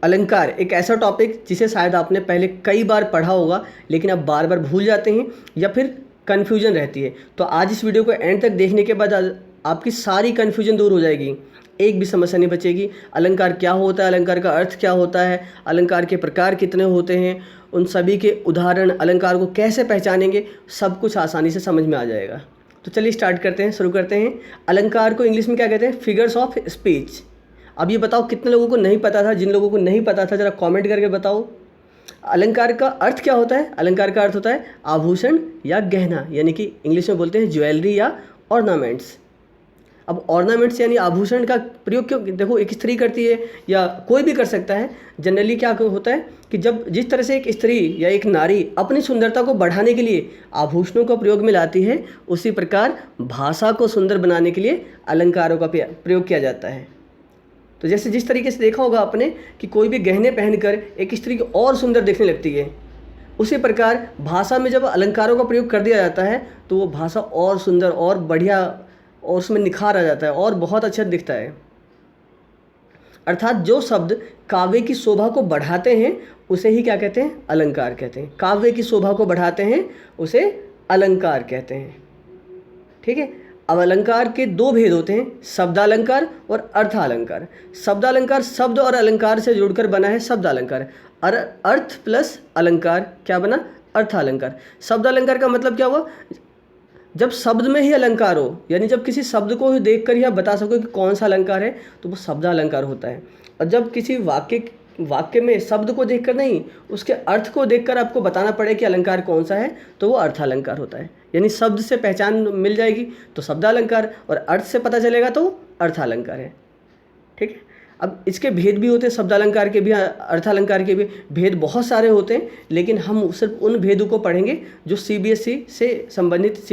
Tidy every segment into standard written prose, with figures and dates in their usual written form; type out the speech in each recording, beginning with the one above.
अलंकार एक ऐसा टॉपिक जिसे शायद आपने पहले कई बार पढ़ा होगा, लेकिन आप बार बार भूल जाते हैं या फिर कन्फ्यूजन रहती है। तो आज इस वीडियो को एंड तक देखने के बाद आपकी सारी कन्फ्यूजन दूर हो जाएगी, एक भी समस्या नहीं बचेगी। अलंकार क्या होता है, अलंकार का अर्थ क्या होता है, अलंकार के प्रकार कितने होते हैं, उन सभी के उदाहरण, अलंकार को कैसे पहचानेंगे, सब कुछ आसानी से समझ में आ जाएगा। तो चलिए स्टार्ट करते हैं, शुरू करते हैं। अलंकार को इंग्लिश में क्या कहते हैं? Figures of speech. अब ये बताओ कितने लोगों को नहीं पता था? जिन लोगों को नहीं पता था ज़रा कमेंट करके बताओ। अलंकार का अर्थ क्या होता है? अलंकार का अर्थ होता है आभूषण या गहना, यानी कि इंग्लिश में बोलते हैं ज्वेलरी या ऑर्नामेंट्स। अब ऑर्नामेंट्स यानी आभूषण का प्रयोग क्यों? देखो, एक स्त्री करती है या कोई भी कर सकता है। जनरली क्या होता है कि जब जिस तरह से एक स्त्री या एक नारी अपनी सुंदरता को बढ़ाने के लिए आभूषणों का प्रयोग में लाती है, उसी प्रकार भाषा को सुंदर बनाने के लिए अलंकारों का प्रयोग किया जाता है। तो जैसे जिस तरीके से देखा होगा आपने कि कोई भी गहने पहनकर एक स्त्री को और सुंदर दिखने लगती है, उसी प्रकार भाषा में जब अलंकारों का प्रयोग कर दिया जाता है तो वो भाषा और सुंदर और बढ़िया और उसमें निखार आ जाता है और बहुत अच्छा दिखता है। अर्थात जो शब्द काव्य की शोभा को बढ़ाते हैं उसे ही क्या कहते हैं? अलंकार कहते हैं। काव्य की शोभा को बढ़ाते हैं उसे अलंकार कहते हैं। ठीक है। अब अलंकार के दो भेद होते हैं, शब्दालंकार और अर्थालंकार। शब्दालंकार शब्द और अलंकार से जुड़कर बना है शब्दालंकार। अर्थ प्लस अलंकार क्या बना? अर्थालंकार। शब्दालंकार का मतलब क्या हुआ? जब शब्द में ही अलंकार हो, यानी जब किसी शब्द को ही देखकर ही आप बता सको कि कौन सा अलंकार है, तो वो शब्दालंकार होता है। और जब किसी वाक्य में शब्द को देखकर नहीं, उसके अर्थ को देखकर आपको बताना पड़े कि अलंकार कौन सा है, तो वो अर्थालंकार होता है। यानी शब्द से पहचान मिल जाएगी तो शब्दालंकार, और अर्थ से पता चलेगा तो अर्थालंकार है। ठीक है। अब इसके भेद भी होते हैं, शब्दालंकार के भी अर्थालंकार के भी भेद बहुत सारे होते हैं, लेकिन हम सिर्फ उन भेदों को पढ़ेंगे जो सीबीएसई से संबंधित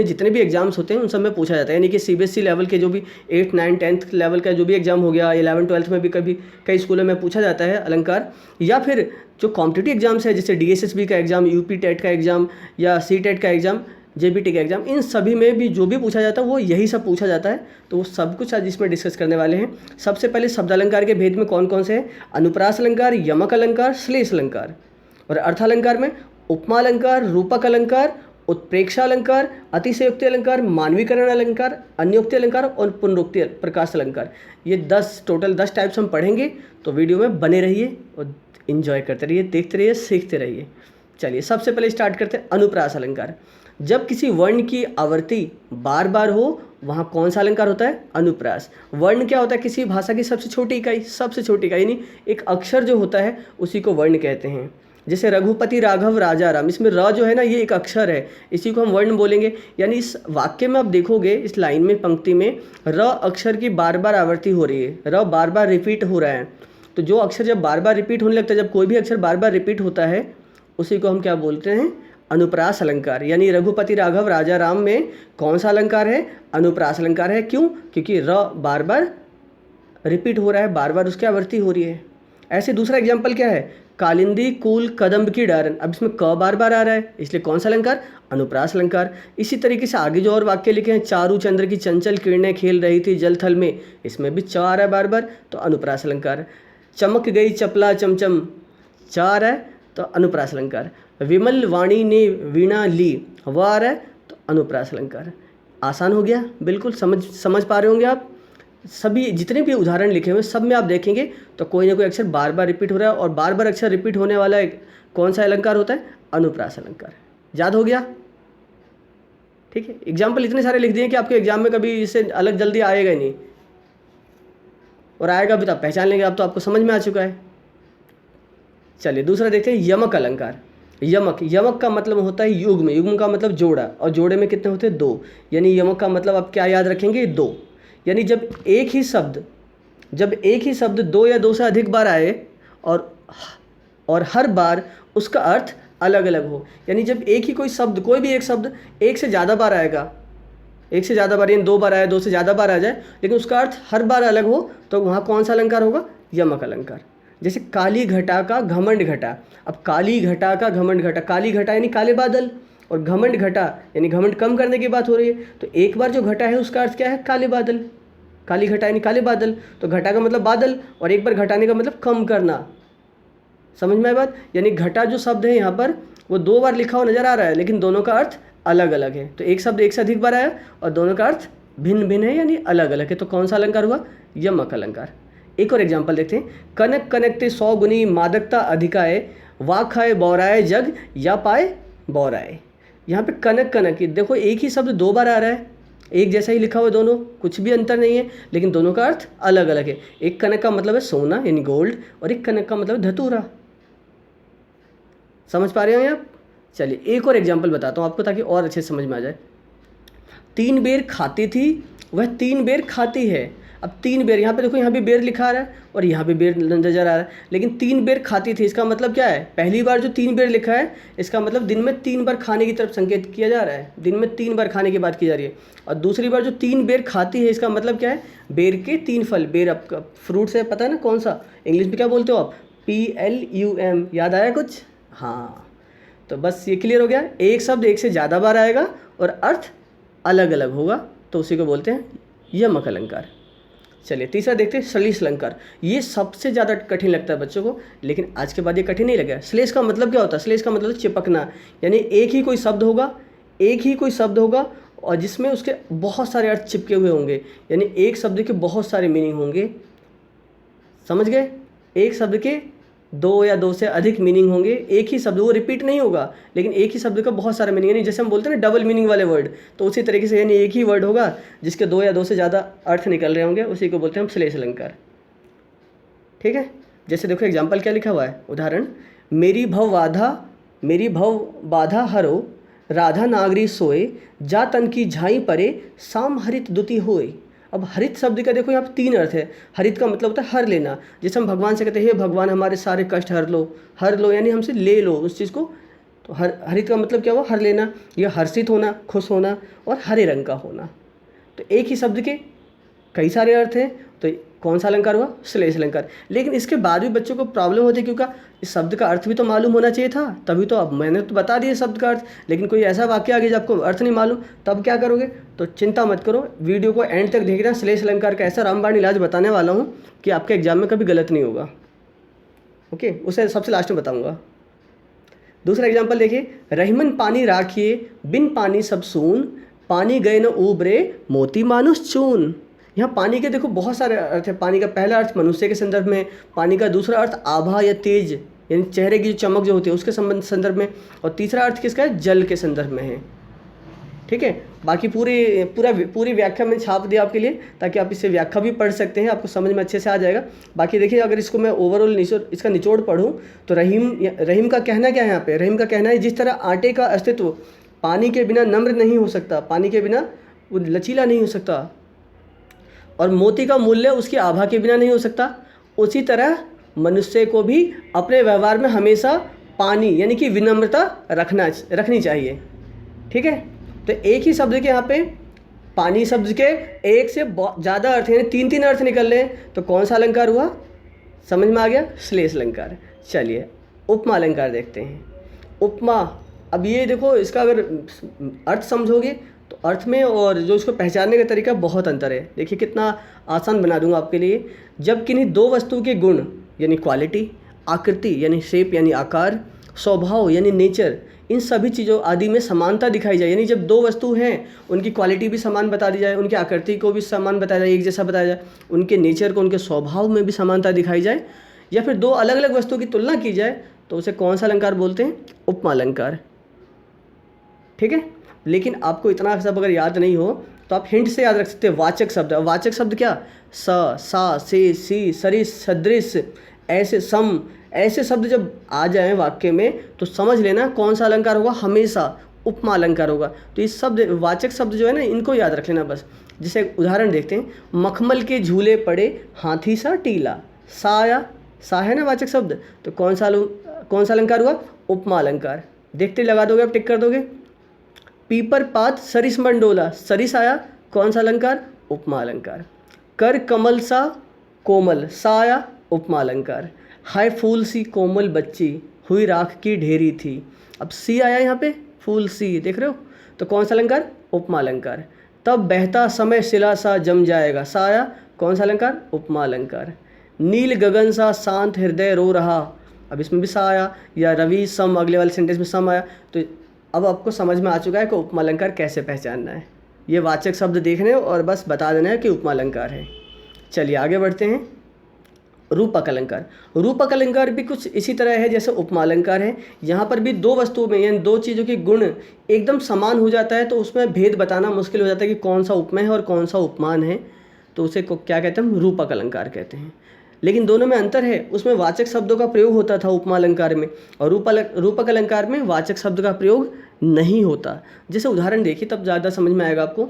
जितने भी एग्जाम्स होते हैं उन सब में पूछा जाता है। यानी कि सीबीएसई लेवल के जो भी 8, 9, 10th लेवल का जो भी एग्जाम हो गया, 11, 12th में भी कभी कई स्कूलों में पूछा जाता है अलंकार। या फिर जो कॉम्पिटिटिव एग्जाम्स है, जैसे डीएसएसबी का एग्जाम, यूपी टेट का एग्जाम या सी टेट का एग्जाम, जेबीटी का एग्जाम, इन सभी में भी जो भी पूछा जाता है वो यही सब पूछा जाता है। तो वो सब कुछ आज इसमें डिस्कस करने वाले हैं। सबसे पहले शब्दालंकार के भेद में कौन कौन से हैं? अनुप्रास अलंकार, यमक अलंकार, श्लेष अलंकार। और अर्थालंकार में उपमा अलंकार, रूपक अलंकार, उत्प्रेक्षा अलंकार, अतिशयोक्ति अलंकार, मानवीकरण अलंकार, अन्योक्ति अलंकार और पुनरुक्ति प्रकाश अलंकार। ये 10 टोटल 10 टाइप्स हम पढ़ेंगे। तो वीडियो में बने रहिए और इन्जॉय करते रहिए, देखते रहिए, सीखते रहिए। चलिए सबसे पहले स्टार्ट करते हैं अनुप्रास अलंकार। जब किसी वर्ण की आवृत्ति बार बार हो, वहाँ कौन सा अलंकार होता है? अनुप्रास। वर्ण क्या होता है? किसी भाषा की सबसे छोटी इकाई, यानी एक अक्षर जो होता है उसी को वर्ण कहते हैं। जैसे रघुपति, राघव, राजा, राम, इसमें र जो है ना, ये एक अक्षर है, इसी को हम वर्ण बोलेंगे। यानी इस वाक्य में आप देखोगे, इस लाइन में, पंक्ति में र अक्षर की बार बार आवृत्ति हो रही है, र बार बार रिपीट हो रहा है। तो जो अक्षर जब बार बार रिपीट होने लगता है, जब कोई भी अक्षर बार बार रिपीट होता है, उसी को हम क्या बोलते हैं? अनुप्रास अलंकार। यानी रघुपति, राघव, राजा, राम में कौन सा अलंकार है? अनुप्रास अलंकार है। क्यों? क्योंकि र बार बार रिपीट हो रहा है, बार बार उसकी आवृत्ति हो रही है। ऐसे दूसरा एग्जाम्पल क्या है? कालिंदी कूल कदम्ब की डारन। अब इसमें क बार बार आ रहा है, इसलिए कौन सा अलंकार? अनुप्रास अलंकार। इसी तरीके से आगे जो और वाक्य लिखे हैं, चारू चंद्र की चंचल किरणें खेल रही थी जल थल में, इसमें भी च आ रहा है बार बार, तो अनुप्रास अलंकार। चमक गई चपला चमचम, च आ रहा है तो अनुप्रास अलंकार। विमल वाणी ने वीणा ली, वह आ रहा है तो अनुप्रास अलंकार। आसान हो गया, बिल्कुल समझ पा रहे होंगे आप। सभी जितने भी उदाहरण लिखे हुए सब में आप देखेंगे तो कोई ना कोई अक्षर बार बार रिपीट हो रहा है, और बार बार अक्षर रिपीट होने वाला कौन सा अलंकार होता है? अनुप्रास अलंकार। याद हो गया? ठीक है। एग्जाम्पल इतने सारे लिख दिए कि आपके एग्जाम में कभी इससे अलग जल्दी आएगा ही नहीं, और आएगा भी तो आप पहचान लेंगे। अब तो आपको समझ में आ चुका है। चलिए दूसरा देखते हैं, यमक अलंकार। यमक का मतलब होता है युग्म। युग्म का मतलब जोड़ा, और जोड़े में कितने होते हैं? 2। यानी यमक का मतलब आप क्या याद रखेंगे? 2। यानी जब एक ही शब्द 2 या 2 से अधिक बार आए और हर बार उसका अर्थ अलग अलग हो, यानी जब एक ही कोई भी एक शब्द एक से ज़्यादा बार आएगा, यानी 2 बार आया, 2 से ज़्यादा बार आ जाए, लेकिन उसका अर्थ हर बार अलग हो, तो वहाँ कौन सा अलंकार होगा? यमक अलंकार। जैसे काली घटा का घमंड घटा। अब काली घटा का घमंड घटा, काली घटा यानी काले बादल, और घमंड घटा यानी घमंड कम करने की बात हो रही है। तो एक बार जो घटा है उसका अर्थ क्या है? काले बादल। काली घटा यानी काले बादल, तो घटा का मतलब बादल और एक बार घटाने का मतलब कम करना। समझ में आई बात? यानी घटा जो शब्द है यहाँ पर वो 2 बार लिखा हुआ नजर आ रहा है, लेकिन दोनों का अर्थ अलग अलग है। तो एक शब्द एक से अधिक बार आया और दोनों का अर्थ भिन्न भिन्न है यानी अलग अलग है। तो कौन सा अलंकार हुआ? यमक अलंकार। एक और एग्जाम्पल देखते हैं। कनक कनकते 100 गुनी मादकता अधिकाए, वा खाए बौराए जग या पाए बौराए। यहाँ पे कनक कनक, देखो एक ही शब्द 2 बार आ रहा है, एक जैसा ही लिखा हुआ दोनों, कुछ भी अंतर नहीं है, लेकिन दोनों का अर्थ अलग अलग है। एक कनक का मतलब है सोना यानी गोल्ड और एक कनक का मतलब धतूरा। समझ पा रहे हैं आप? चलिए एक और एग्जाम्पल बताता हूँ आपको ताकि और अच्छे समझ में आ जाए। 3 बेर खाती थी वह 3 बेर खाती है। अब 3 बेर, यहाँ पे देखो यहाँ भी बेर लिखा आ रहा है और यहाँ भी बेर नजर आ रहा है, लेकिन 3 बेर खाती थी इसका मतलब क्या है? पहली बार जो 3 बेर लिखा है इसका मतलब दिन में 3 बार खाने की तरफ संकेत किया जा रहा है, दिन में 3 बार खाने की बात की जा रही है। और दूसरी बार जो 3 बेर खाती है इसका मतलब क्या है? बेर के 3 फल। बेर आपका फ्रूट से पता है ना कौन सा, इंग्लिश में क्या बोलते हो आप? PLUM। याद आया कुछ? हाँ, तो बस ये क्लियर हो गया। एक शब्द एक से ज़्यादा बार आएगा और अर्थ अलग अलग होगा, तो उसी को बोलते हैं यमक अलंकार। चलिए तीसरा देखते हैं, श्लेष अलंकार। ये सबसे ज़्यादा कठिन लगता है बच्चों को, लेकिन आज के बाद ये कठिन नहीं लगेगा। श्लेष का मतलब क्या होता है? श्लेष का मतलब चिपकना, यानी एक ही कोई शब्द होगा और जिसमें उसके बहुत सारे अर्थ चिपके हुए होंगे, यानी एक शब्द के बहुत सारे मीनिंग होंगे। समझ गए? एक शब्द के 2 या 2 से अधिक मीनिंग होंगे। एक ही शब्द, वो रिपीट नहीं होगा, लेकिन एक ही शब्द का बहुत सारा मीनिंग, यानी जैसे हम बोलते हैं ना डबल मीनिंग वाले वर्ड, तो उसी तरीके से यानी एक ही वर्ड होगा जिसके 2 या 2 से ज़्यादा अर्थ निकल रहे होंगे, उसी को बोलते हैं हम श्लेष अलंकार। ठीक है, जैसे देखो एग्जाम्पल क्या लिखा हुआ है, उदाहरण, मेरी भव बाधा हरो, राधा नागरी सोए, जा तन की झाई परे, शाम हरित दुति होए। अब हरित शब्द का देखो यहाँ पे 3 अर्थ है। हरित का मतलब होता है हर लेना, जैसे हम भगवान से कहते हैं हे भगवान हमारे सारे कष्ट हर लो यानी हमसे ले लो उस चीज़ को। तो हरित का मतलब क्या हुआ? हर लेना, या हर्षित होना, खुश होना, और हरे रंग का होना। तो एक ही शब्द के कई सारे अर्थ हैं, तो कौन सा अलंकार हुआ? श्लेष अलंकार। लेकिन इसके बाद भी बच्चों को प्रॉब्लम होती है, क्योंकि इस शब्द का अर्थ भी तो मालूम होना चाहिए था, तभी तो। अब मैंने तो बता दिया शब्द का अर्थ, लेकिन कोई ऐसा वाक्य आ गया जब आपको अर्थ नहीं मालूम, तब क्या करोगे? तो चिंता मत करो, वीडियो को एंड तक देखना। श्लेष अलंकार का ऐसा रामबाण इलाज बताने वाला हूँ कि आपके एग्जाम में कभी गलत नहीं होगा। ओके, उसे सबसे लास्ट में बताऊँगा। दूसरा एग्जाम्पल देखिए, रहीमन पानी राखिए, बिन पानी सब सून, पानी गए न उबरे, मोती मानुष चून। यहाँ पानी के देखो बहुत सारे अर्थ है। पानी का पहला अर्थ मनुष्य के संदर्भ में, पानी का दूसरा अर्थ आभा या तेज यानी चेहरे की जो चमक जो होती है उसके संदर्भ में, और तीसरा अर्थ किसका है? जल के संदर्भ में है। ठीक है, बाकी पूरी व्याख्या मैंने छाप दिया आपके लिए, ताकि आप इससे व्याख्या भी पढ़ सकते हैं, आपको समझ में अच्छे से आ जाएगा। बाकी देखिए, अगर इसको मैं ओवरऑल इसका निचोड़ पढ़ूँ तो रहीम का कहना क्या है यहाँ पे? रहीम का कहना है, जिस तरह आटे का अस्तित्व पानी के बिना नम्र नहीं हो सकता, पानी के बिना वो लचीला नहीं हो सकता, और मोती का मूल्य उसकी आभा के बिना नहीं हो सकता, उसी तरह मनुष्य को भी अपने व्यवहार में हमेशा पानी यानी कि विनम्रता रखनी चाहिए। ठीक है, तो एक ही शब्द के यहाँ पे पानी शब्द के एक से ज़्यादा अर्थ यानी 3 अर्थ निकल रहे हैं, तो कौन सा अलंकार हुआ? समझ में आ गया? श्लेष अलंकार। चलिए उपमा अलंकार देखते हैं। उपमा, अब ये देखो इसका अगर अर्थ समझोगे तो अर्थ में और जो इसको पहचानने का तरीका बहुत अंतर है। देखिए कितना आसान बना दूंगा आपके लिए। जब किन्हीं 2 वस्तु के गुण यानी क्वालिटी, आकृति यानी शेप यानी आकार, स्वभाव यानी नेचर, इन सभी चीज़ों आदि में समानता दिखाई जाए, यानी जब 2 वस्तु हैं उनकी क्वालिटी भी समान बता दी जाए, उनकी आकृति को भी समान बताया जाए, एक जैसा बताया जाए, उनके नेचर को, उनके स्वभाव में भी समानता दिखाई जाए, या फिर 2 अलग अलग वस्तुओं की तुलना की जाए, तो उसे कौन सा अलंकार बोलते हैं? उपमा अलंकार। ठीक है, लेकिन आपको इतना सब अगर याद नहीं हो तो आप हिंट से याद रख सकते हैं। वाचक शब्द, वाचक शब्द क्या? स, सा, से, सी, सरिस, सदृश, ऐसे, सम, ऐसे शब्द जब आ जाएं वाक्य में तो समझ लेना कौन सा अलंकार होगा? हमेशा उपमा अलंकार होगा। तो इस शब्द, वाचक शब्द जो है ना, इनको याद रख लेना बस। जैसे उदाहरण देखते हैं, मखमल के झूले पड़े, हाथी सा टीला। सा है ना वाचक शब्द, तो कौन सा अलंकार हुआ? उपमा अलंकार। देखते लगा दोगे आप, टिक कर दोगे। पीपर पात सरिस मंडोला, सरिस आया, कौन सा अलंकार? उपमा अलंकार। कर कमल सा कोमल, सा आया, उपमा अलंकार। हाय फूल सी कोमल बच्ची, हुई राख की ढेरी थी। अब सी आया यहाँ पे, फूल सी, देख रहे हो, तो कौन सा अलंकार? उपमा अलंकार। तब बहता समय शिला सा जम जाएगा। सा आया, कौन सा अलंकार? उपमा अलंकार। नील गगन सा शांत हृदय रो रहा, अब इसमें भी सा आया, या रवि सम अगले वाले सेंटेंस में सम आया। तो अब आपको समझ में आ चुका है कि उपमा अलंकार कैसे पहचानना है। ये वाचक शब्द देखने और बस बता देना है कि उपमा अलंकार है। चलिए आगे बढ़ते हैं। रूपक अलंकार। रूपक अलंकार भी कुछ इसी तरह है जैसे उपमा अलंकार है। यहाँ पर भी दो वस्तुओं में यानी दो चीज़ों के गुण एकदम समान हो जाता है तो उसमें भेद बताना मुश्किल हो जाता है कि कौन सा उपमेय है और कौन सा उपमान है, तो उसे क्या कहते हैं? हम रूपक अलंकार कहते हैं। लेकिन दोनों में अंतर है, उसमें वाचक शब्दों का प्रयोग होता था उपमा अलंकार में, और रूपक अलंकार में वाचक शब्द का प्रयोग नहीं होता। जैसे उदाहरण देखिए तब ज़्यादा समझ में आएगा आपको।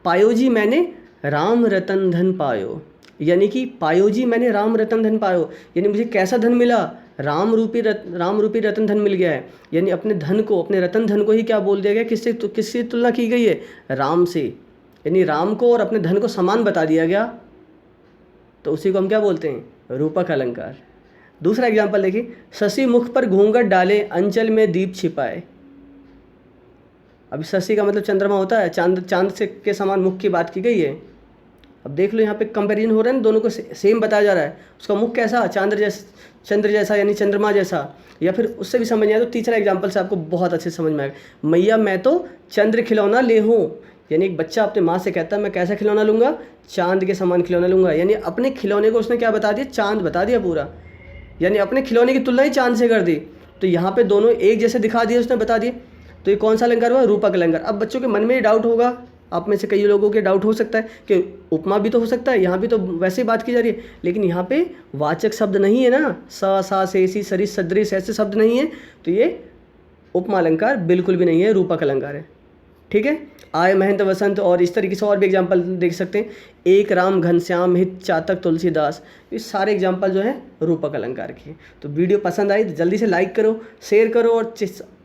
पायो जी मैंने राम रतन धन पायो, यानी कि पायो जी मैंने राम रतन धन पायो, यानी मुझे कैसा धन मिला? राम रूपी रतन धन मिल गया है। यानी अपने धन को, अपने रतन धन को ही क्या बोल दिया गया? किससे तुलना की गई है? राम से। यानी राम को और अपने धन को समान बता दिया गया, तो उसी को हम क्या बोलते हैं? रूपक अलंकार। दूसरा एग्जाम्पल देखिए। शशि मुख पर घूंघट डाले अंचल में दीप छिपाए। अभी शशि का मतलब चंद्रमा होता है, चांद से के समान मुख की बात की गई है। अब देख लो यहाँ पे कंपेरिजन हो रहा है ना, दोनों को सेम बताया जा रहा है। उसका मुख कैसा? चंद्र जैसा यानी चंद्रमा जैसा, या फिर उससे भी समझ नहीं आया तो तीसरा एग्जाम्पल से आपको बहुत अच्छे से समझ में आएगा। मैया मैं तो चंद्र खिलौना ले हूँ, यानी एक बच्चा अपने माँ से कहता है मैं कैसा खिलौना लूँगा? चांद के समान खिलौना लूँगा। यानी अपने खिलौने को उसने क्या बता दिया? चांद बता दिया पूरा, यानी अपने खिलौने की तुलना ही चांद से कर दी। तो यहाँ पे दोनों एक जैसे दिखा दिए, उसने बता दिए। तो ये कौन सा अलंकार हुआ? रूपक अलंकार। अब बच्चों के मन में ये डाउट होगा, आप में से कई लोगों के डाउट हो सकता है कि उपमा भी तो हो सकता है, यहाँ भी तो वैसे ही बात की जा रही है, लेकिन यहाँ पे वाचक शब्द नहीं है ना, सा से सी सरिस सदृश ऐसे शब्द नहीं है, तो ये उपमा अलंकार बिल्कुल भी नहीं है, रूपक अलंकार है। ठीक है। आय महंत वसंत और इस तरीके से और भी एग्जाम्पल देख सकते हैं। एक राम घनश्याम हित चातक तुलसीदास, ये सारे एग्जाम्पल जो है रूपक अलंकार के। तो वीडियो पसंद आई तो जल्दी से लाइक करो, शेयर करो, और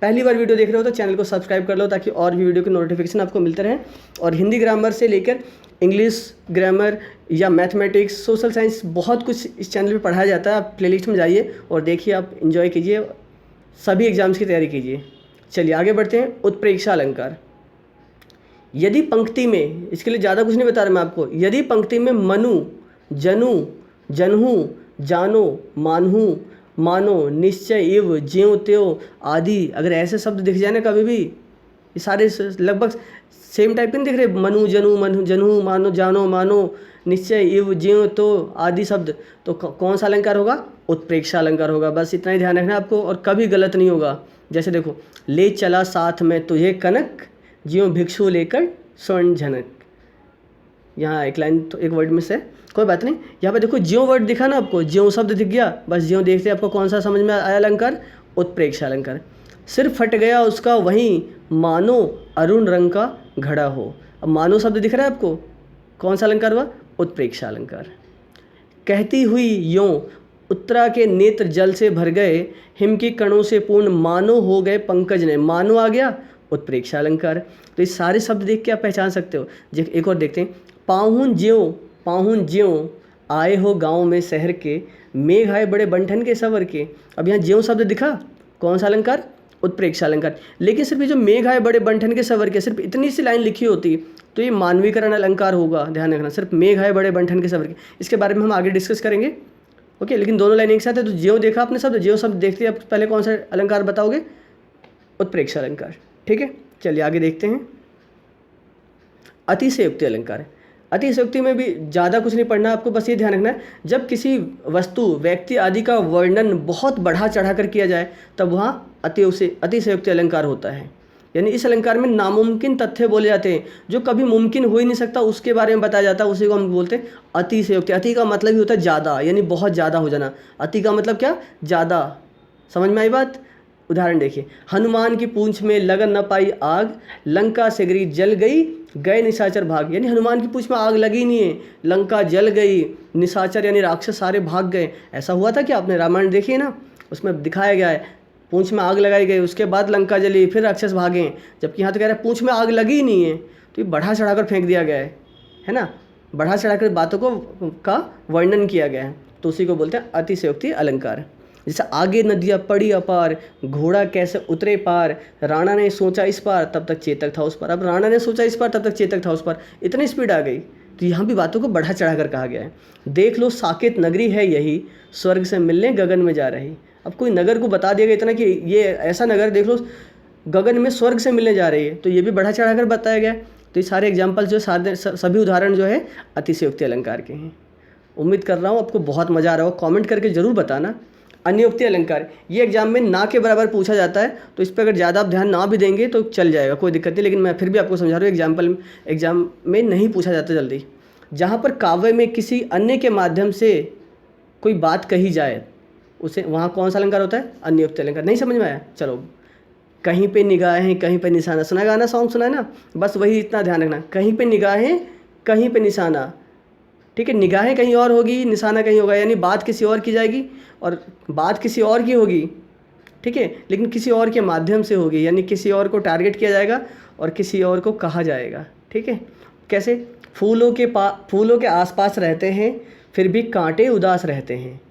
पहली बार वीडियो देख रहे हो तो चैनल को सब्सक्राइब कर लो ताकि और भी वीडियो की नोटिफिकेशन आपको मिलते रहे। और हिंदी ग्रामर से लेकर इंग्लिश ग्रामर या मैथमेटिक्स, सोशल साइंस, बहुत कुछ इस चैनल पर पढ़ाया जाता है। आप प्लेलिस्ट में जाइए और देखिए, आप इन्जॉय कीजिए, सभी एग्जाम्स की तैयारी कीजिए। चलिए आगे बढ़ते हैं। उत्प्रेक्षा अलंकार। यदि पंक्ति में, इसके लिए ज़्यादा कुछ नहीं बता रहा मैं आपको, यदि पंक्ति में मनु, जनु, जनहु, जानो, मानहु, मानो, निश्चय, इव, ज्यों त्यों आदि अगर ऐसे शब्द दिख जाए ना कभी भी, ये सारे लगभग सेम टाइप के नहीं दिख रहे? मनु, जनहु, मानो, जानो, मानो, निश्चय, इव, ज्यों त्यों आदि शब्द, तो कौन सा अलंकार होगा? उत्प्रेक्षा अलंकार होगा। बस इतना ही ध्यान रखना आपको, और कभी गलत नहीं होगा। जैसे देखो, ले चला साथ में तुझे कनक, ज्यों भिक्षु लेकर स्वर्ण झनक। यहाँ एक लाइन तो एक वर्ड मिस है, कोई बात नहीं। यहाँ पे देखो ज्यों वर्ड दिखा ना आपको, ज्यों शब्द दिख गया, बस ज्यों देखते आपको कौन सा समझ में आया अलंकार? उत्प्रेक्षा अलंकार। सिर फट गया उसका वहीं, मानो अरुण रंग का घड़ा हो। अब मानो शब्द दिख रहा है आपको, कौन सा अलंकार हुआ? उत्प्रेक्षा अलंकार। कहती हुई यों उत्तरा के नेत्र जल से भर गए, हिम के कणों से पूर्ण मानो हो गए पंकज ने, मानो आ गया, उत्प्रेक्षा अलंकार। तो ये सारे शब्द देख के आप पहचान सकते हो। एक और देखते हैं। पाहुन ज्यों आए हो गांव में शहर के, मेघ आए बड़े बंठन के सवर के। अब यहाँ ज्यों शब्द दिखा, कौन सा अलंकार? उत्प्रेक्षा अलंकार। लेकिन सिर्फ ये जो मेघ आए बड़े बंठन के सवर के, सिर्फ इतनी सी लाइन लिखी होती तो ये मानवीकरण अलंकार होगा। ध्यान रखना, सिर्फ मेघ आए बड़े बंठन के सवर के, इसके बारे में हम आगे डिस्कस करेंगे। ओके, लेकिन दोनों लाइन एक साथ है। तो ज्यों देखा आपने शब्द, ज्यों शब्द देखते आप पहले कौन सा अलंकार बताओगे? उत्प्रेक्षा अलंकार। ठीक है, चलिए आगे देखते हैं। अतिशयोक्ति अलंकार। अतिशयोक्ति में भी ज़्यादा कुछ नहीं पढ़ना आपको, बस ये ध्यान रखना है जब किसी वस्तु, व्यक्ति आदि का वर्णन बहुत बढ़ा चढ़ा कर किया जाए तब वहाँ अतिशयोक्ति अलंकार होता है। यानी इस अलंकार में नामुमकिन तथ्य बोले जाते हैं, जो कभी मुमकिन हो ही नहीं सकता उसके बारे में बताया जाता है, उसी को हम बोलते हैं अतिशयोक्ति। अति का मतलब ही होता है ज़्यादा, यानी बहुत ज़्यादा हो जाना। अति का मतलब क्या? ज़्यादा। समझ में आई बात? उदाहरण देखिए। हनुमान की पूंछ में लगन न पाई आग, लंका सिगरी जल गई, गए निशाचर भाग। यानी हनुमान की पूंछ में आग लगी नहीं है, लंका जल गई, निशाचर यानी राक्षस सारे भाग गए। ऐसा हुआ था कि आपने रामायण देखी है ना, उसमें दिखाया गया है पूंछ में आग लगाई गई, उसके बाद लंका जली, फिर राक्षस भागे। जबकि यहाँ तो कह रहा है पूंछ में आग लगी ही नहीं है, तो ये बढ़ा चढ़ाकर फेंक दिया गया है ना, बढ़ा चढ़ाकर बातों को का वर्णन किया गया है, तो उसी को बोलते हैं अतिशयोक्ति अलंकार। जैसे आगे नदियाँ पड़ी अपार, घोड़ा कैसे उतरे पार, राणा ने सोचा इस पार तब तक चेतक था उस पार। अब राणा ने सोचा इस पार तब तक चेतक था उस पार, इतनी स्पीड आ गई। तो यहाँ भी बातों को बढ़ा चढ़ा कर कहा गया है। देख लो साकेत नगरी है यही, स्वर्ग से मिलने गगन में जा रही। अब कोई नगर को बता दिया गया इतना कि ये ऐसा नगर देख लो गगन में स्वर्ग से मिलने जा रही है, तो ये भी बढ़ा चढ़ा कर बताया गया। तो ये सारे एग्जाम्पल जो सभी उदाहरण जो है अतिशयोक्ति अलंकार के हैं। उम्मीद कर रहा हूँ आपको बहुत मज़ा आ रहा हो, कमेंट करके ज़रूर बताना। अन्योक्ति अलंकार ये एग्जाम में ना के बराबर पूछा जाता है, तो इस पर अगर ज़्यादा आप ध्यान ना भी देंगे तो चल जाएगा, कोई दिक्कत नहीं। लेकिन मैं फिर भी आपको समझा रहा हूँ एग्जाम में नहीं पूछा जाता जल्दी। जहाँ पर काव्य में किसी अन्य के माध्यम से कोई बात कही जाए उसे वहाँ कौन सा अलंकार होता है? अन्योक्ति अलंकार। नहीं समझ में आया? चलो, कहीं पे निगाहें कहीं पे निशाना, सुना गाना, सॉन्ग सुना है ना, बस वही इतना ध्यान रखना। कहीं पे निगाहें कहीं पे निशाना, ठीक है। निगाहें कहीं और होगी, निशाना कहीं होगा, यानी बात किसी और की जाएगी और बात किसी और की होगी, ठीक है, लेकिन किसी और के माध्यम से होगी, यानी किसी और को टारगेट किया जाएगा और किसी और को कहा जाएगा, ठीक है। कैसे? फूलों के आसपास रहते हैं फिर भी कांटे उदास रहते हैं।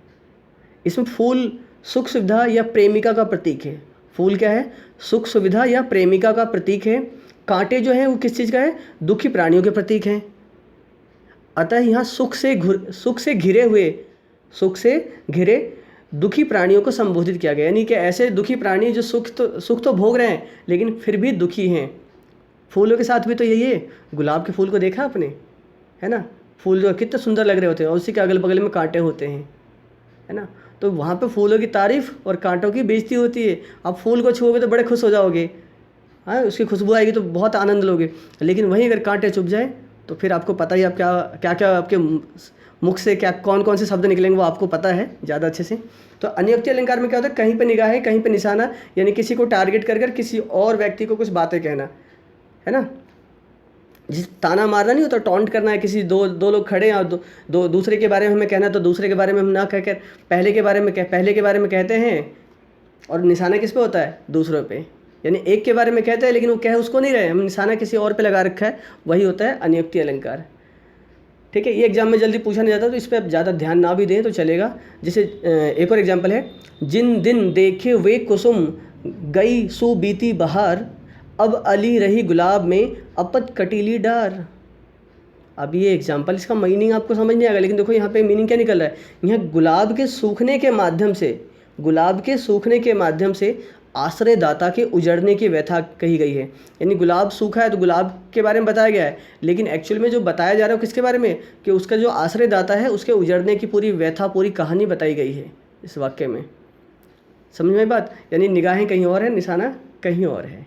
इसमें फूल सुख सुविधा या प्रेमिका का प्रतीक है। फूल क्या है? सुख सुविधा या प्रेमिका का प्रतीक है। कांटे जो है वो किस चीज़ का है? दुखी प्राणियों के प्रतीक हैं। अतः यहाँ सुख से घिरे दुखी प्राणियों को संबोधित किया गया, यानी कि ऐसे दुखी प्राणी जो सुख तो भोग रहे हैं लेकिन फिर भी दुखी हैं। फूलों के साथ भी तो यही है। गुलाब के फूल को देखा आपने, है ना? फूल जो कितने सुंदर लग रहे होते हैं और उसी के अगल बगल में कांटे होते हैं, है ना? तो वहाँ पे फूलों की तारीफ और कांटों की बेइज्जती होती है। आप फूल को छुओगे तो बड़े खुश हो जाओगे, हाँ, उसकी खुशबू आएगी तो बहुत आनंद लोगे, लेकिन वहीं अगर कांटे चुभ जाए तो फिर आपको पता ही, आप क्या आपके मुख से क्या कौन से शब्द निकलेंगे वो आपको पता है ज़्यादा अच्छे से। तो अन्योक्ति अलंकार में क्या होता है? कहीं पे निगाहें कहीं पे निशाना, यानी किसी को टारगेट कर किसी और व्यक्ति को कुछ बातें कहना, है ना। जिस ताना मारना नहीं होता, टॉन्ट करना है। किसी दो लोग खड़े हैं और दूसरे के बारे में हमें कहना है, तो दूसरे के बारे में हम ना कहकर पहले के बारे में कहते हैं, और निशाना किस पे होता है? दूसरों पे, यानी एक के बारे में कहते हैं लेकिन वो कह उसको नहीं रहे, हम निशाना किसी और पे लगा रखा है, वही होता है अन्योक्ति अलंकार, ठीक है। ये एग्जाम में जल्दी पूछा नहीं जाता, तो इस पर आप ज़्यादा ध्यान ना भी दें तो चलेगा। जैसे एक और एग्जाम्पल है, जिन दिन देखे वे कुसुम गई सो बीती बहार, अब अली रही गुलाब में अपत कटीली डार। अब ये एग्जाम्पल, इसका मीनिंग आपको समझ नहीं आएगा, लेकिन देखो यहाँ पे मीनिंग क्या निकल रहा है। यहाँ गुलाब के सूखने के माध्यम से आश्रयदाता के उजड़ने की व्यथा कही गई है। यानी गुलाब सूखा है तो गुलाब के बारे में बताया गया है, लेकिन एक्चुअल में जो बताया जा रहा है किसके बारे में? कि उसका जो आश्रयदाता है उसके उजड़ने की पूरी व्यथा, पूरी कहानी बताई गई है इस वाक्य में। समझ में बात? यानी निगाहें कहीं और है, निशाना कहीं और है।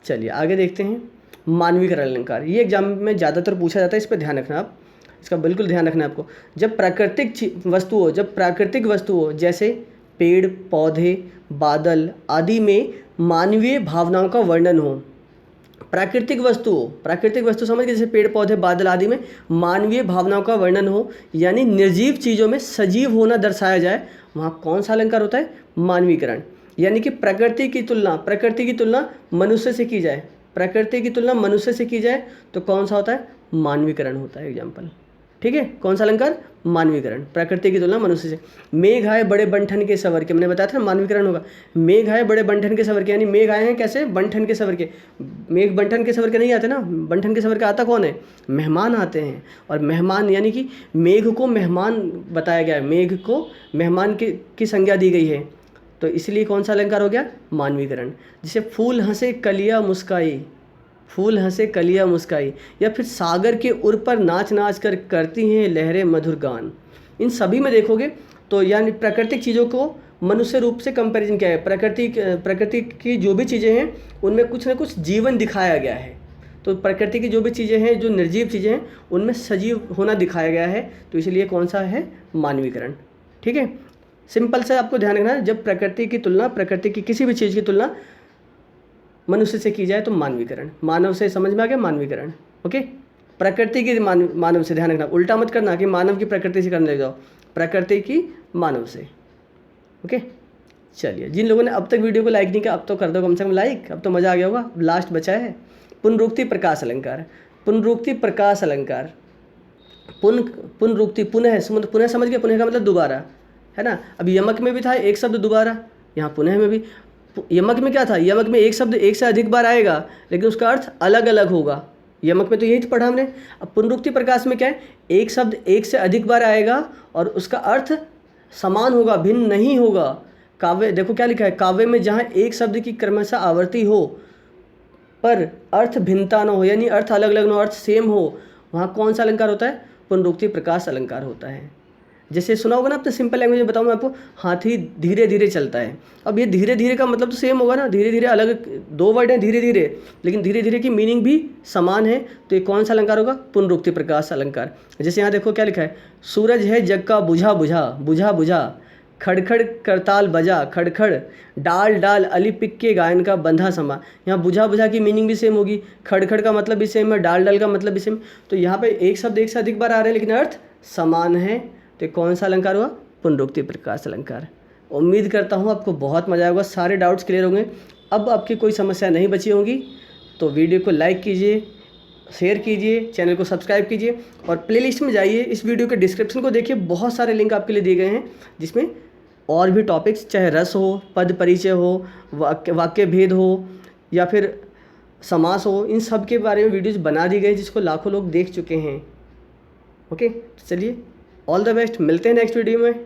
चलिए आगे देखते हैं। मानवीकरण अलंकार, ये एग्जाम में ज़्यादातर पूछा जाता है, इस पर ध्यान रखना आप, इसका बिल्कुल ध्यान रखना है आपको। जब प्राकृतिक वस्तुओं जैसे पेड़ पौधे बादल आदि में मानवीय भावनाओं का वर्णन हो। प्राकृतिक वस्तु समझ के, जैसे पेड़ पौधे बादल आदि में मानवीय भावनाओं का वर्णन हो, यानी निर्जीव चीज़ों में सजीव होना दर्शाया जाए, वहाँ कौन सा अलंकार होता है? मानवीकरण। यानी कि प्रकृति की तुलना मनुष्य से की जाए, तो कौन सा होता है? मानवीकरण होता है एग्जाम्पल, ठीक है। कौन सा अलंकार? मानवीकरण। प्रकृति की तुलना मनुष्य से। मेघ आए बड़े बंठन के सवर के, मैंने बताया था ना मानवीकरण होगा। मेघ आए बड़े बंठन के सवर के, यानी मेघ आए हैं कैसे? बंठन के सवर के। मेघ बंठन के सवर के नहीं आते ना, बंठन के सवर के आता कौन है? मेहमान आते हैं। और मेहमान यानी कि मेघ को मेहमान बताया गया है, मेघ को मेहमान की संज्ञा दी गई है, तो इसलिए कौन सा अलंकार हो गया? मानवीकरण। जैसे फूल हंसे कलियां मुस्काई, या फिर सागर के उर पर नाच कर करती हैं लहरें मधुर गान। इन सभी में देखोगे तो यानी प्राकृतिक चीज़ों को मनुष्य रूप से कंपैरिजन किया है। प्रकृति की जो भी चीज़ें हैं उनमें कुछ ना कुछ जीवन दिखाया गया है। तो प्रकृति की जो भी चीज़ें हैं, जो निर्जीव चीज़ें हैं, उनमें सजीव होना दिखाया गया है, तो इसलिए कौन सा है? मानवीकरण, ठीक है। सिंपल से आपको ध्यान रखना है, जब प्रकृति की किसी भी चीज़ की तुलना मनुष्य से की जाए तो मानवीकरण। मानव से समझ में आ गया? मानवीकरण, ओके। प्रकृति की मानव से, ध्यान रखना, उल्टा मत करना कि मानव की प्रकृति से करने लग जाओ, प्रकृति की मानव से, ओके। चलिए, जिन लोगों ने अब तक वीडियो को लाइक नहीं किया, अब तो कर दो कम से कम लाइक, अब तो मज़ा आ गया होगा। लास्ट बचा है पुनरुक्ति प्रकाश अलंकार। पुनः समझ गए? पुनः का मतलब दोबारा, है ना। अब यमक में भी था एक शब्द दोबारा, यहाँ पुनः में भी। यमक में क्या था, यमक में एक शब्द एक से अधिक बार आएगा लेकिन उसका अर्थ अलग अलग होगा। यमक में तो यही पढ़ा हमने। अब पुनरुक्ति प्रकाश में क्या है, एक शब्द एक से अधिक बार आएगा और उसका अर्थ समान होगा, भिन्न नहीं होगा। काव्य देखो क्या लिखा है, काव्य में जहाँ एक शब्द की क्रमशः आवर्ती हो पर अर्थ भिन्नता न हो, यानी अर्थ अलग अलग न हो, अर्थ सेम हो, वहाँ कौन सा अलंकार होता है, पुनरुक्ति प्रकाश अलंकार होता है। जैसे सुना होगा ना, अब तो सिंपल लैंग्वेज में बताऊँ मैं आपको, हाथी धीरे धीरे चलता है। अब ये धीरे धीरे का मतलब तो सेम होगा ना, धीरे धीरे अलग दो वर्ड हैं धीरे धीरे, लेकिन धीरे धीरे की मीनिंग भी समान है, तो ये कौन सा अलंकार होगा, पुनरुक्ति प्रकाश अलंकार। जैसे यहाँ देखो क्या लिखा है, सूरज है जग का बुझा बुझा, बुझा बुझा, खड़खड़ करताल बजा, खड़खड़, डाल डाल अली पिक के गायन का बंधा समा। यहाँ बुझा बुझा की मीनिंग भी सेम होगी, खड़खड़ का मतलब भी सेम है, डाल डाल का मतलब भी सेम। तो यहाँ पे एक शब्द एक से अधिक बार आ रहे हैं लेकिन अर्थ समान है, तो कौन सा अलंकार हुआ, पुनरुक्ति प्रकाश अलंकार। उम्मीद करता हूँ आपको बहुत मज़ा आएगा, सारे डाउट्स क्लियर होंगे। अब आपकी कोई समस्या नहीं बची होंगी, तो वीडियो को लाइक कीजिए, शेयर कीजिए, चैनल को सब्सक्राइब कीजिए और प्लेलिस्ट में जाइए, इस वीडियो के डिस्क्रिप्शन को देखिए, बहुत सारे लिंक आपके लिए दिए गए हैं जिसमें और भी टॉपिक्स, चाहे रस हो, पद परिचय हो, वाक्य भेद हो या फिर समास हो, इन सब के बारे में वीडियोज़ बना दी गई जिसको लाखों लोग देख चुके हैं। ओके, चलिए ऑल द बेस्ट, मिलते हैं नेक्स्ट वीडियो में।